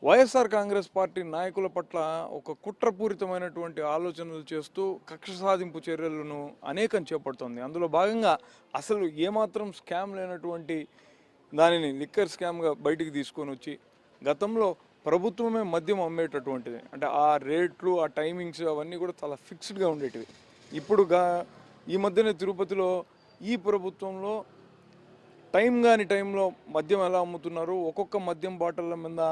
YSR Congress party నాయకుల పట్ల ఒక కుట్రపూరితమైనటువంటి ఆలోచనలు చేస్తూ కక్ష సాధింపు చర్యలను అనేకం చేపడుతోంది. అందులో భాగంగా అసలు ఏమాత్రం స్కామ్ లేనటువంటి దానిని లిక్కర్ స్కామ్గా బయటికి తీసుకొని వచ్చి గతంలో ప్రభుత్వమే మద్యం అమ్మేటటువంటిది, అంటే ఆ రేట్లు ఆ టైమింగ్స్ అవన్నీ కూడా చాలా ఫిక్స్డ్గా ఉండేటివి. ఇప్పుడు ఈ మధ్యనే తిరుపతిలో ఈ ప్రభుత్వంలో టైం కాని టైంలో మద్యం ఎలా అమ్ముతున్నారు, ఒక్కొక్క మద్యం బాటిళ్ళ మీద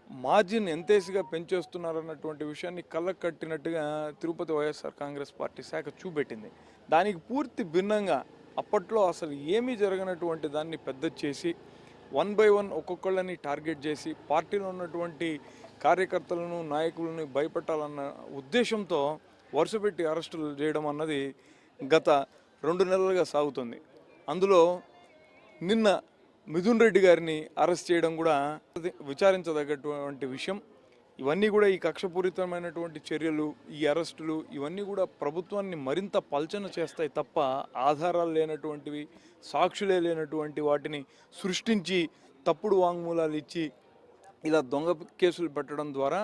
మార్జిన్ ఎంతేసిగా పెంచేస్తున్నారు అన్నటువంటి విషయాన్ని కళ్ళకు కట్టినట్టుగా తిరుపతి వైఎస్ఆర్ కాంగ్రెస్ పార్టీ శాఖ చూపెట్టింది. దానికి పూర్తి భిన్నంగా అప్పట్లో అసలు ఏమీ జరగనటువంటి దాన్ని పెద్ద చేసి 1 by 1 ఒక్కొక్కళ్ళని టార్గెట్ చేసి పార్టీలో ఉన్నటువంటి కార్యకర్తలను నాయకులను భయపెట్టాలన్న ఉద్దేశంతో వరుసపెట్టి అరెస్టులు చేయడం అన్నది గత 2 నెలలుగా సాగుతుంది. అందులో నిన్న మిథున్ రెడ్డి గారిని అరెస్ట్ చేయడం కూడా విచారించదగ్గటువంటి విషయం. ఇవన్నీ కూడా ఈ కక్షపూరితమైనటువంటి చర్యలు, ఈ అరెస్టులు ఇవన్నీ కూడా ప్రభుత్వాన్ని మరింత పల్చన చేస్తాయి తప్ప ఆధారాలు లేనటువంటివి, సాక్షులే లేనటువంటి వాటిని సృష్టించి తప్పుడు వాంగ్మూలాలు ఇచ్చి ఇలా దొంగ కేసులు పెట్టడం ద్వారా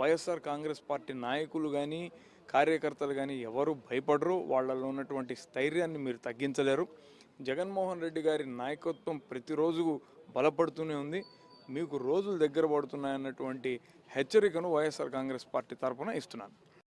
వైఎస్ఆర్ కాంగ్రెస్ పార్టీ నాయకులు కానీ కార్యకర్తలు కానీ ఎవరు భయపడరు. వాళ్ళలో ఉన్నటువంటి స్థైర్యాన్ని మీరు తగ్గించలేరు. జగన్మోహన్ రెడ్డి గారి నాయకత్వం ప్రతిరోజు బలపడుతూనే ఉంది. మీకు రోజులు దగ్గర పడుతున్నాయన్నటువంటి హెచ్చరికను వైఎస్ఆర్ కాంగ్రెస్ పార్టీ తరఫున ఇస్తున్నాను.